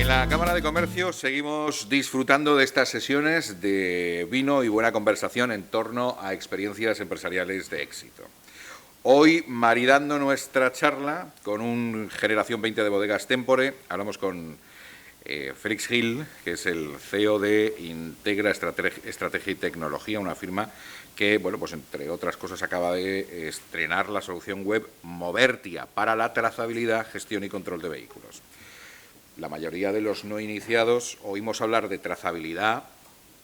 En la Cámara de Comercio seguimos disfrutando de estas sesiones de vino y buena conversación en torno a experiencias empresariales de éxito. Hoy, maridando nuestra charla con un Generación 20 de Bodegas Tempore, hablamos con Félix Gil, que es el CEO de Integra Estrategia y Tecnología, una firma que, bueno, pues entre otras cosas acaba de estrenar la solución web Movertia para la trazabilidad, gestión y control de vehículos. La mayoría de los no iniciados oímos hablar de trazabilidad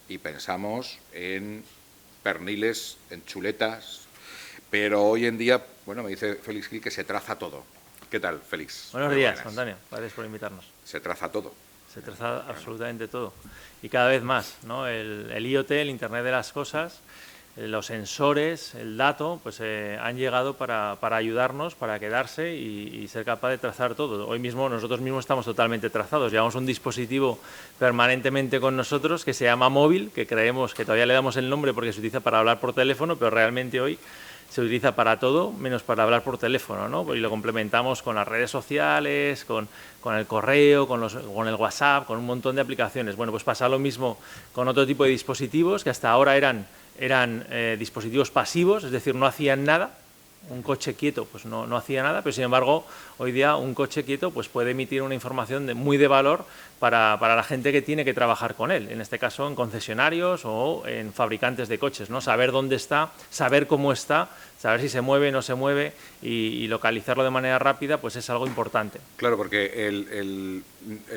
y pensamos en perniles, en chuletas, pero hoy en día, bueno, me dice Félix Gil que se traza todo. ¿Qué tal, Félix? Buenos días, Antonio. Gracias por invitarnos. Se traza todo. Se traza absolutamente todo. Y cada vez más, ¿no? El IoT, el Internet de las Cosas, los sensores, el dato, pues han llegado para ayudarnos, para quedarse y ser capaz de trazar todo. Hoy mismo nosotros mismos estamos totalmente trazados. Llevamos un dispositivo permanentemente con nosotros que se llama móvil, que creemos que todavía le damos el nombre porque se utiliza para hablar por teléfono, pero realmente hoy se utiliza para todo menos para hablar por teléfono, ¿no? Y lo complementamos con las redes sociales, con el correo, con el WhatsApp, con un montón de aplicaciones. Bueno, pues pasa lo mismo con otro tipo de dispositivos que hasta ahora eran dispositivos pasivos, es decir, no hacían nada. Un coche quieto pues no hacía nada, pero sin embargo hoy día un coche quieto pues puede emitir una información muy de valor para la gente que tiene que trabajar con él, en este caso en concesionarios o en fabricantes de coches, ¿no? Saber dónde está, saber cómo está, saber si se mueve o no se mueve y localizarlo de manera rápida pues es algo importante. Claro, porque el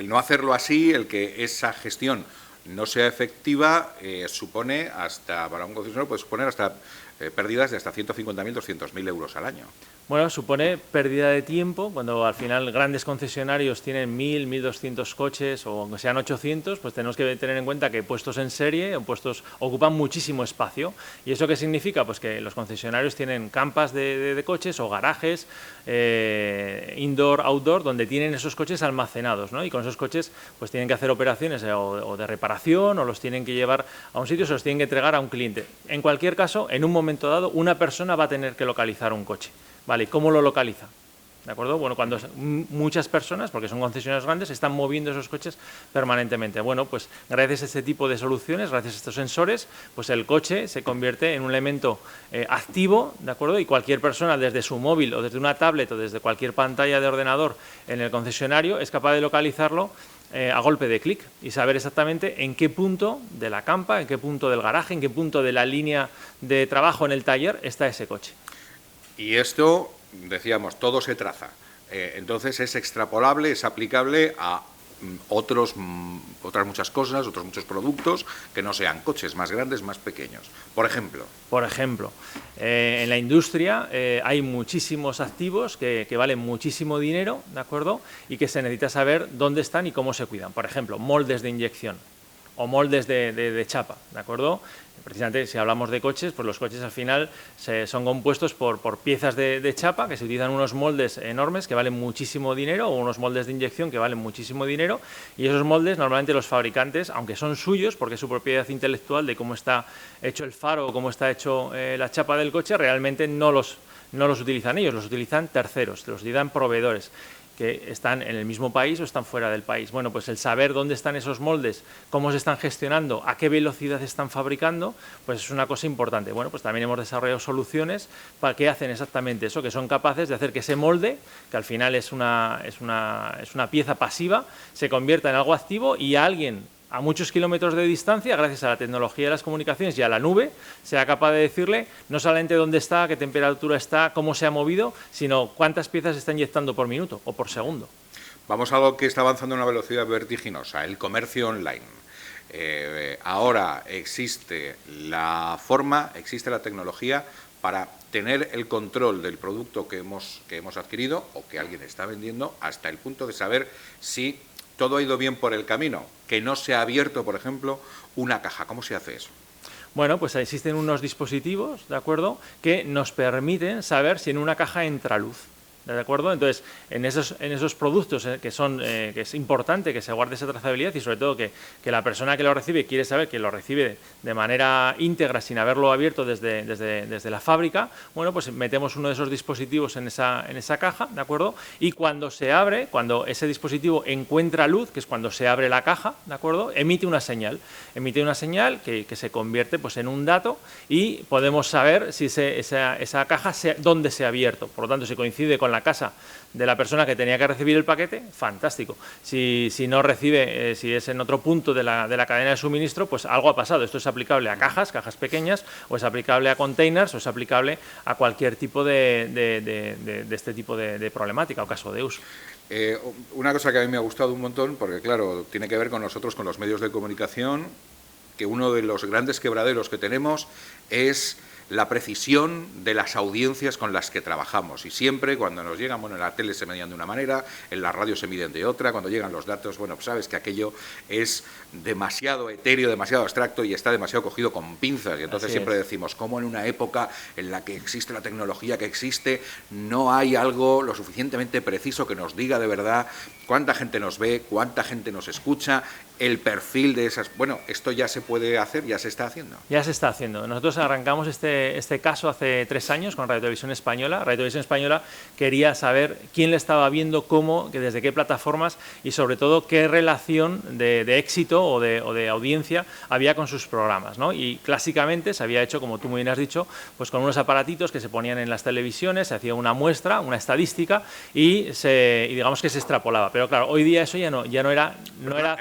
no hacerlo así, el que esa gestión no sea efectiva, supone hasta, para un concesionario puede suponer hasta pérdidas de hasta 150.000, 200.000 euros al año. Bueno, supone pérdida de tiempo, cuando al final grandes concesionarios tienen 1.000, 1.200 coches o aunque sean 800, pues tenemos que tener en cuenta que puestos en serie ocupan muchísimo espacio. ¿Y eso qué significa? Pues que los concesionarios tienen campas de coches o garajes, indoor, outdoor, donde tienen esos coches almacenados, ¿no? Y con esos coches pues tienen que hacer operaciones o de reparación o los tienen que llevar a un sitio, se los tienen que entregar a un cliente. En cualquier caso, en un momento dado, una persona va a tener que localizar un coche. Vale, ¿cómo lo localiza? ¿De acuerdo? Bueno, cuando muchas personas, porque son concesionarios grandes, están moviendo esos coches permanentemente. Bueno, pues gracias a este tipo de soluciones, gracias a estos sensores, pues el coche se convierte en un elemento activo, ¿de acuerdo? Y cualquier persona desde su móvil o desde una tablet o desde cualquier pantalla de ordenador en el concesionario es capaz de localizarlo a golpe de clic y saber exactamente en qué punto de la campa, en qué punto del garaje, en qué punto de la línea de trabajo en el taller está ese coche. Y esto, decíamos, todo se traza. Entonces es extrapolable, es aplicable a otras muchas cosas, otros muchos productos que no sean coches, más grandes, más pequeños. Por ejemplo, en la industria hay muchísimos activos que valen muchísimo dinero, ¿de acuerdo? Y que se necesita saber dónde están y cómo se cuidan. Por ejemplo, moldes de inyección o moldes de chapa, ¿de acuerdo? Precisamente si hablamos de coches, pues los coches al final son compuestos por piezas de chapa, que se utilizan unos moldes enormes que valen muchísimo dinero, o unos moldes de inyección que valen muchísimo dinero, y esos moldes normalmente los fabricantes, aunque son suyos, porque es su propiedad intelectual de cómo está hecho el faro o cómo está hecho la chapa del coche, realmente no los utilizan ellos, los utilizan terceros, los utilizan proveedores que están en el mismo país o están fuera del país. Bueno, pues el saber dónde están esos moldes, cómo se están gestionando, a qué velocidad se están fabricando, pues es una cosa importante. Bueno, pues también hemos desarrollado soluciones para que hacen exactamente eso, que son capaces de hacer que ese molde, que al final es una pieza pasiva, se convierta en algo activo y a alguien a muchos kilómetros de distancia, gracias a la tecnología de las comunicaciones y a la nube, sea capaz de decirle no solamente dónde está, qué temperatura está, cómo se ha movido, sino cuántas piezas está inyectando por minuto o por segundo. Vamos a algo que está avanzando a una velocidad vertiginosa, el comercio online. Ahora existe la tecnología para tener el control del producto que hemos adquirido o que alguien está vendiendo hasta el punto de saber si todo ha ido bien por el camino, que no se ha abierto, por ejemplo, una caja. ¿Cómo se hace eso? Bueno, pues existen unos dispositivos, ¿de acuerdo?, que nos permiten saber si en una caja entra luz. ¿de acuerdo? Entonces, en esos productos que es importante que se guarde esa trazabilidad y sobre todo que la persona que lo recibe quiere saber que lo recibe de manera íntegra sin haberlo abierto desde la fábrica, bueno, pues metemos uno de esos dispositivos en esa caja, ¿de acuerdo? Y cuando se abre, cuando ese dispositivo encuentra luz, que es cuando se abre la caja, ¿de acuerdo? Emite una señal que se convierte pues en un dato y podemos saber si esa caja dónde se ha abierto. Por lo tanto, si coincide con la casa de la persona que tenía que recibir el paquete, fantástico. Si no recibe, si es en otro punto de la cadena de suministro, pues algo ha pasado. Esto es aplicable a cajas pequeñas, o es aplicable a containers, o es aplicable a cualquier tipo de este tipo de problemática o caso de uso. Una cosa que a mí me ha gustado un montón, porque claro, tiene que ver con nosotros, con los medios de comunicación, que uno de los grandes quebraderos que tenemos es la precisión de las audiencias con las que trabajamos. Y siempre cuando nos llegan, bueno, en la tele se medían de una manera, en la radio se miden de otra, cuando llegan los datos, bueno, pues sabes que aquello es demasiado etéreo, demasiado abstracto y está demasiado cogido con pinzas. Y entonces siempre decimos, ¿cómo en una época en la que existe la tecnología que existe, no hay algo lo suficientemente preciso que nos diga de verdad cuánta gente nos ve, cuánta gente nos escucha, el perfil de esas... Bueno, esto ya se puede hacer, ya se está haciendo. Ya se está haciendo. Nosotros arrancamos este caso hace 3 años con Radio Televisión Española. Radio Televisión Española quería saber quién le estaba viendo, cómo, desde qué plataformas y sobre todo qué relación de éxito o de audiencia había con sus programas, ¿no? Y clásicamente se había hecho, como tú muy bien has dicho, pues con unos aparatitos que se ponían en las televisiones, se hacía una muestra, una estadística y digamos que se extrapolaba. Pero claro, hoy día eso ya no era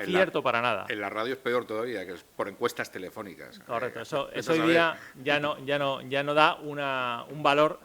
cierto para nada. En la radio es peor todavía, que es por encuestas telefónicas. Correcto, eso hoy día ya no da un valor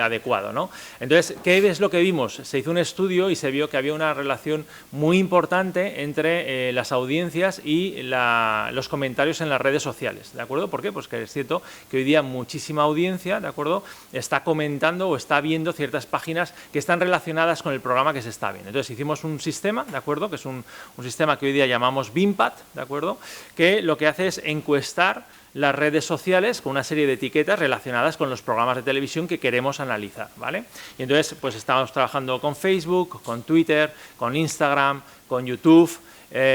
adecuado, ¿no? Entonces, ¿qué es lo que vimos? Se hizo un estudio y se vio que había una relación muy importante entre las audiencias y los comentarios en las redes sociales, ¿de acuerdo? ¿Por qué? Pues que es cierto que hoy día muchísima audiencia, ¿de acuerdo?, está comentando o está viendo ciertas páginas que están relacionadas con el programa que se está viendo. Entonces, hicimos un sistema, ¿de acuerdo?, que es un sistema que hoy día llamamos BIMPAT, ¿de acuerdo?, que lo que hace es encuestar las redes sociales con una serie de etiquetas relacionadas con los programas de televisión que queremos analizar, ¿vale? Y entonces, pues estamos trabajando con Facebook, con Twitter, con Instagram, con YouTube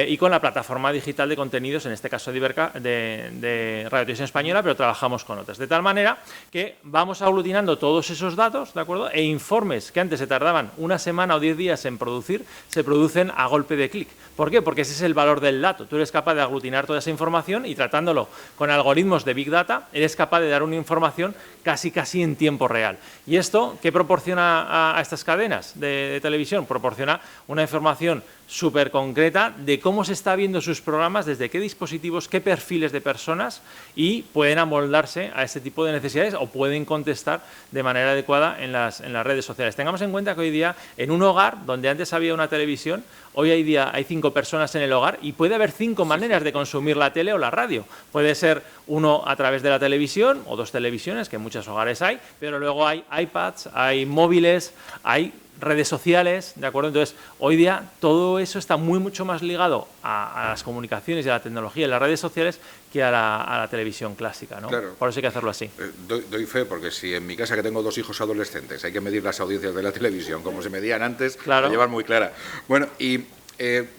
y con la plataforma digital de contenidos, en este caso de Radio Televisión Española, pero trabajamos con otras. De tal manera que vamos aglutinando todos esos datos, ¿de acuerdo? E informes que antes se tardaban una semana o 10 días en producir, se producen a golpe de clic. ¿Por qué? Porque ese es el valor del dato. Tú eres capaz de aglutinar toda esa información y tratándolo con algoritmos de Big Data, eres capaz de dar una información casi en tiempo real. ¿Y esto qué proporciona a estas cadenas de televisión? Proporciona una información súper concreta de cómo se está viendo sus programas, desde qué dispositivos, qué perfiles de personas y pueden amoldarse a este tipo de necesidades o pueden contestar de manera adecuada en las redes sociales. Tengamos en cuenta que hoy día en un hogar donde antes había una televisión, hoy día hay 5 personas en el hogar y puede haber 5 maneras de consumir la tele o la radio. Puede ser uno a través de la televisión o 2 televisiones, que en muchos hogares hay, pero luego hay iPads, hay móviles, hay redes sociales, ¿de acuerdo? Entonces, hoy día todo eso está mucho más ligado a las comunicaciones y a la tecnología y las redes sociales que a la televisión clásica, ¿no? Claro. Por eso hay que hacerlo así. Doy fe, porque si en mi casa, que tengo 2 hijos adolescentes, hay que medir las audiencias de la televisión como se medían antes, claro, la llevan muy clara. Bueno, y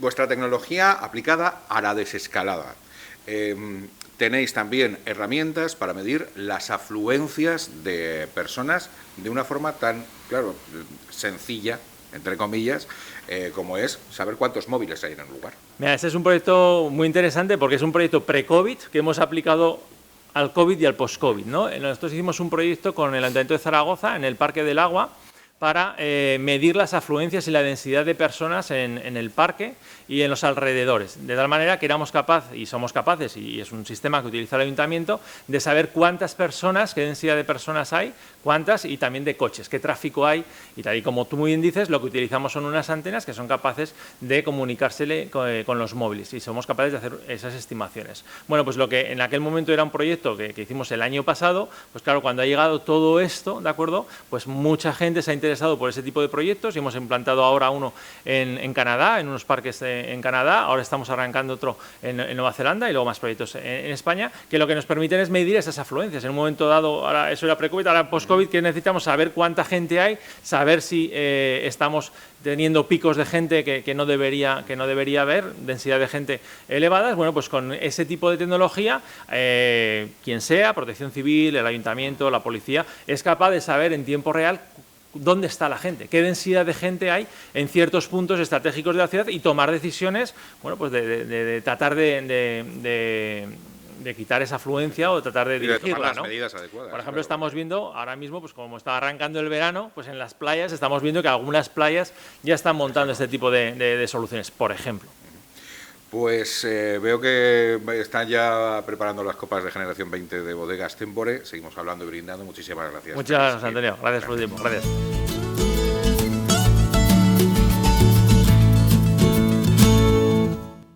vuestra tecnología aplicada a la desescalada. Tenéis también herramientas para medir las afluencias de personas de una forma tan, claro, sencilla, entre comillas, como es saber cuántos móviles hay en el lugar. Mira, este es un proyecto muy interesante porque es un proyecto pre-COVID que hemos aplicado al COVID y al post-COVID, ¿no? Nosotros hicimos un proyecto con el Ayuntamiento de Zaragoza en el Parque del Agua para medir las afluencias y la densidad de personas en el parque y en los alrededores, de tal manera que éramos capaces, y somos capaces, y es un sistema que utiliza el Ayuntamiento, de saber cuántas personas, qué densidad de personas hay, cuántas, y también de coches, qué tráfico hay, y tal y como tú muy bien dices, lo que utilizamos son unas antenas que son capaces de comunicársele con los móviles, y somos capaces de hacer esas estimaciones. Bueno, pues lo que en aquel momento era un proyecto que hicimos el año pasado, pues claro, cuando ha llegado todo esto, ¿de acuerdo?, pues mucha gente se ha interesado interesado por ese tipo de proyectos y hemos implantado ahora uno en Canadá, en unos parques en Canadá. Ahora estamos arrancando otro en Nueva Zelanda y luego más proyectos en España, que lo que nos permiten es medir esas afluencias. En un momento dado, ahora eso era pre-COVID, ahora post-COVID, que necesitamos saber cuánta gente hay, saber si estamos teniendo picos de gente que no debería haber, densidad de gente elevadas. Bueno, pues con ese tipo de tecnología, quien sea, Protección Civil, el Ayuntamiento, la Policía, es capaz de saber en tiempo real dónde está la gente, qué densidad de gente hay en ciertos puntos estratégicos de la ciudad y tomar decisiones, bueno, pues de tratar de quitar esa afluencia o de tratar de dirigirla, tomar las ¿no? medidas adecuadas. Por ejemplo, Claro. estamos viendo ahora mismo, pues como está arrancando el verano, pues en las playas estamos viendo que algunas playas ya están montando este tipo de soluciones, por ejemplo. Pues veo que están ya preparando las copas de generación 20 de Bodegas Tempore. Seguimos hablando y brindando. Muchísimas gracias. Muchas gracias, Antonio. Gracias por el tiempo. Gracias.